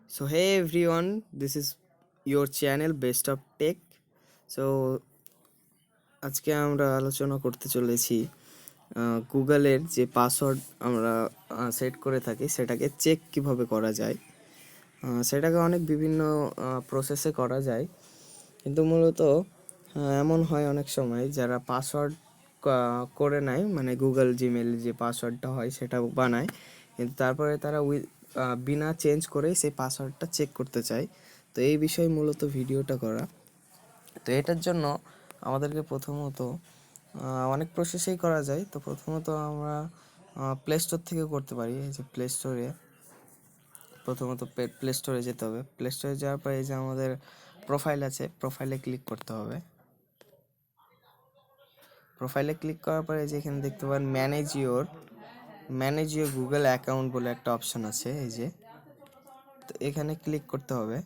So hey everyone, this is your channel Best of Tech. So আজকে আমরা আলোচনা করতে চলেছি গুগলের যে পাসওয়ার্ড আমরা সেট করে থাকি সেটাকে চেক কিভাবে করা যায়। সেটাকে অনেক বিভিন্ন প্রসেসে করা যায়, কিন্তু মূলত এমন হয় অনেক সময় যারা পাসওয়ার্ড করে নেয়, মানে গুগল জিমেল যে পাসওয়ার্ডটা হয় সেটা বানায়, কিন্তু তারপরে তারা বিনা চেঞ্জ করেই সেই পাসওয়ার্ডটা চেক করতে চায়। তো এই বিষয়ে মূলত ভিডিওটা করা। তো এটার জন্য আমাদেরকে প্রথমত অনেক প্রসেসেই করা যায়। তো প্রথমত আমরা প্লে স্টোর থেকে করতে পারি। এই যে প্লে স্টোরে প্রথমত প্লে স্টোরে যেতে হবে। প্লে স্টোরে যাওয়ার পরে এই যে আমাদের প্রোফাইল আছে, প্রোফাইলে ক্লিক করতে হবে। প্রোফাইলে ক্লিক করার পরে যে এখানে দেখতে পাবেন ম্যানেজ ইউর গুগল অ্যাকাউন্ট বলে একটা অপশন আছে। এই যে, তো এখানে ক্লিক করতে হবে।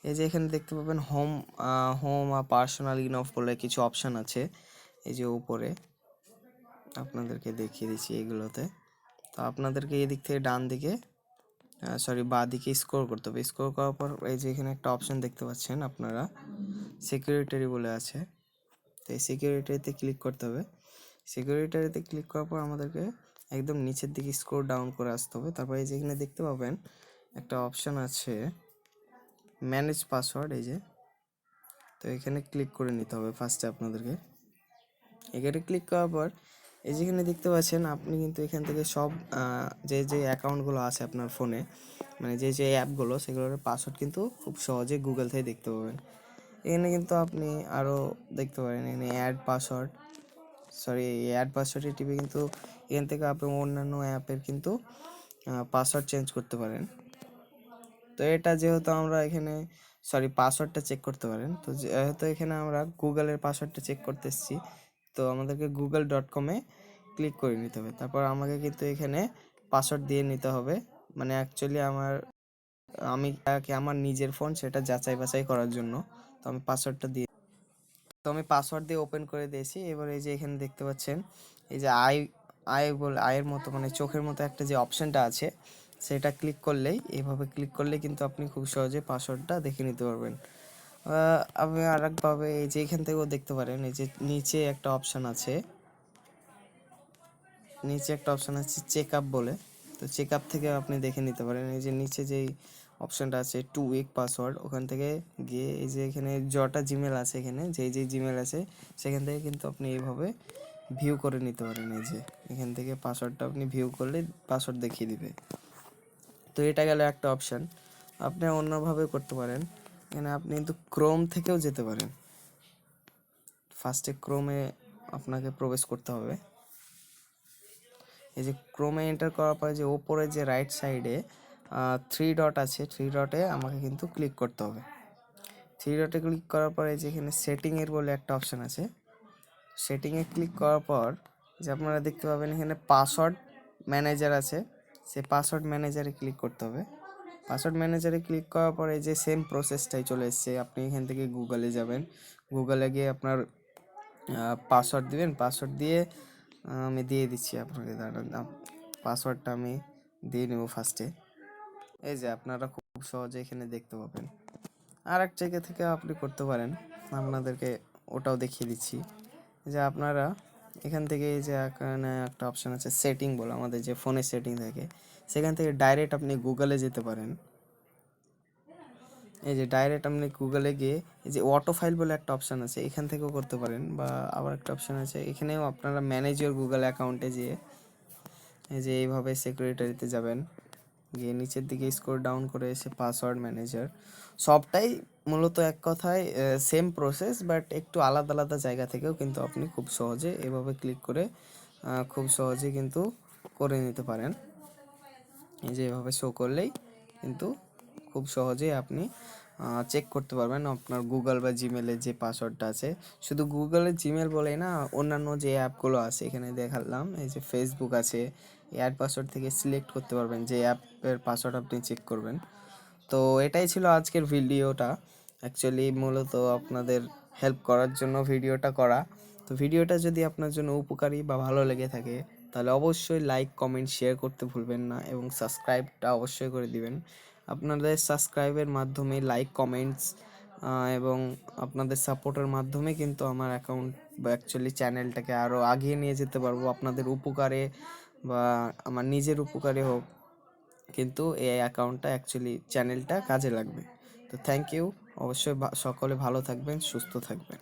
এই যে এখানে দেখতে পাবেন হোম আর পার্সোনাল ইনফ বলে কিছু অপশন আছে। এই যে উপরে আপনাদেরকে দেখিয়ে দিচ্ছি এগুলোতে। তো আপনাদেরকে এই দিক থেকে ডান দিকে বাঁ দিকে স্ক্রল করতে হবে। স্ক্রল করার পর এই যে এখানে একটা অপশন দেখতে পাচ্ছেন আপনারা, সিকিউরিটি বলে আছে। তো এই সিকিউরিটিতে ক্লিক করতে হবে। সিকিউরিটিতে ক্লিক করার পর আমাদেরকে একদম নিচের দিকে স্ক্রল ডাউন করে আসতে হবে। তারপর এই যে এখানে দেখতে পাবেন একটা অপশন আছে ম্যানেজ পাসওয়ার্ড। এই যে, তো এখানে ক্লিক করে নিতে হবে ফার্স্টে আপনাদেরকে। এখানে ক্লিক করার পর এই যেখানে দেখতে পাচ্ছেন আপনি কিন্তু এখান থেকে সব যে অ্যাকাউন্টগুলো আছে আপনার ফোনে, মানে যে অ্যাপগুলো, সেগুলোর পাসওয়ার্ড কিন্তু খুব সহজে গুগল থেকে দেখতে পাবেন। এখানে কিন্তু আপনি আরও দেখতে পারেন, এখানে অ্যাড পাসওয়ার্ডে টিপে কিন্তু এখান থেকে আপনি অন্যান্য অ্যাপের কিন্তু পাসওয়ার্ড চেঞ্জ করতে পারেন। তো এটা যেহেতু আমরা এখানে পাসওয়ার্ডটা চেক করতে পারেন, তো যেহেতু এখানে আমরা গুগলের পাসওয়ার্ডটা চেক করতে এসেছি, তো আমাদেরকে google.com-এ ক্লিক করে নিতে হবে। তারপর আমাকে কিন্তু এখানে পাসওয়ার্ড দিয়ে নিতে হবে, মানে অ্যাকচুয়ালি আমি আমার নিজের ফোন, সেটা যাচাই বাছাই করার জন্য। তো আমি পাসওয়ার্ড দিয়ে ওপেন করে দিয়েছি। এবার এই যে এখানে দেখতে পাচ্ছেন এই যে আয়ের মতো, মানে চোখের মতো একটা যে অপশানটা আছে, সেটা এইভাবে ক্লিক করলেই কিন্তু আপনি খুব সহজে পাসওয়ার্ডটা দেখে নিতে পারবেন। আপনি আরেকভাবে এই যে এখান থেকেও দেখতে পারেন, এই যে নিচে একটা অপশান আছে চেক আপ বলে। তো চেক আপ থেকে আপনি দেখে নিতে পারেন। এই যে নিচে যেই অপশানটা আছে 2 উইক পাসওয়ার্ড, ওখান থেকে গিয়ে এই যে এখানে যটা জিমেল আছে, এখানে যেই জিমেল আছে সেখান থেকে কিন্তু আপনি এইভাবে ভিউ করে নিতে পারেন। এই যে এখান থেকে পাসওয়ার্ডটা আপনি ভিউ করলে পাসওয়ার্ড দেখিয়ে দিবে। তো এটা গেল একটা অপশান। আপনি অন্যভাবে করতে পারেন। এখানে আপনি কিন্তু ক্রোম থেকেও যেতে পারেন। ফার্স্টে ক্রোমে আপনাকে প্রবেশ করতে হবে। এই যে ক্রোমে এন্টার করার পরে যে ওপরে যে রাইট সাইডে 3 ডট আছে, 3 ডটে আমাকে কিন্তু ক্লিক করতে হবে। 3 ডটে ক্লিক করার পরে যে এখানে সেটিংয়ের বলে একটা অপশান আছে, সেটিংয়ে ক্লিক করার পর যে আপনারা দেখতে পাবেন এখানে পাসওয়ার্ড ম্যানেজার আছে, সেই পাসওয়ার্ড ম্যানেজারে ক্লিক করতে হবে। পাসওয়ার্ড ম্যানেজারে ক্লিক করার পরে যে সেম প্রসেসটাই চলে এসছে। আপনি এখান থেকে গুগলে যাবেন, গুগলে গিয়ে আপনার পাসওয়ার্ড দিবেন। পাসওয়ার্ড দিয়ে আমি দিয়ে দিচ্ছি আপনাকে, দাঁড়ান, পাসওয়ার্ডটা আমি দিয়ে নেব ফার্স্টে। এই যে আপনারা খুব সহজে এখানে দেখতে পাবেন। আর এক জায়গা থেকে আপনি করতে পারেন, আপনাদেরকে ওটাও দেখিয়ে দিচ্ছি। যে আপনারা এখান থেকে এই যে এখানে একটা অপশান আছে সেটিং বলে, আমাদের যে ফোনের সেটিং থাকে, সেখান থেকে ডাইরেক্ট আপনি গুগলে যেতে পারেন। এই যে ডাইরেক্ট আপনি গুগলে গিয়ে এই যে অটো ফাইল বলে একটা অপশান আছে, এখান থেকেও করতে পারেন। বা আবার একটা অপশান আছে, এখানেও আপনারা ম্যানেজ ইওর গুগল অ্যাকাউন্টে যেয়ে এই যে এইভাবে সিকিউরিটিতে যাবেন, গিয়ে নিচের দিকে স্ক্রল ডাউন করে এসে পাসওয়ার্ড ম্যানেজার। সবটাই মূলত এক কথায় সেম প্রসেস, বাট একটু আলাদা আলাদা জায়গা থেকেও কিন্তু আপনি খুব সহজে এভাবে ক্লিক করে খুব সহজে কিন্তু করে নিতে পারেন। এই যে এভাবে শো করলেই কিন্তু খুব সহজেই আপনি চেক করতে পারবেন আপনার গুগল বা জিমেলের যে পাসওয়ার্ডটা আছে। শুধু গুগলের জিমেল বলেই না, অন্যান্য যে অ্যাপগুলো আছে এখানে দেখালাম, এই যে ফেসবুক আছে, অ্যাড পাসওয়ার্ড থেকে সিলেক্ট করতে পারবেন যে অ্যাপের পাসওয়ার্ড আপনি চেক করবেন। তো এটাই ছিল আজকের ভিডিওটা। অ্যাকচুয়ালি মূলত আপনাদের হেল্প করার জন্য ভিডিওটা করা। তো ভিডিওটা যদি আপনার জন্য উপকারী বা ভালো লেগে থাকে তাহলে অবশ্যই লাইক কমেন্ট শেয়ার করতে ভুলবেন না এবং সাবস্ক্রাইবটা অবশ্যই করে দিবেন। আপনাদের সাবস্ক্রাইবের মাধ্যমে লাইক কমেন্টস এবং আপনাদের সাপোর্টের মাধ্যমে কিন্তু আমার অ্যাকাউন্ট বা অ্যাকচুয়ালি চ্যানেলটাকে আরও আগিয়ে নিয়ে যেতে পারবো আপনাদের উপকারে বা আমার নিজের উপকারে হোক, কিন্তু এই অ্যাকাউন্টটা অ্যাকচুয়ালি চ্যানেলটা কাজে লাগবে। তো থ্যাংক ইউ। অবশ্যই সকলে ভালো থাকবেন, সুস্থ থাকবেন।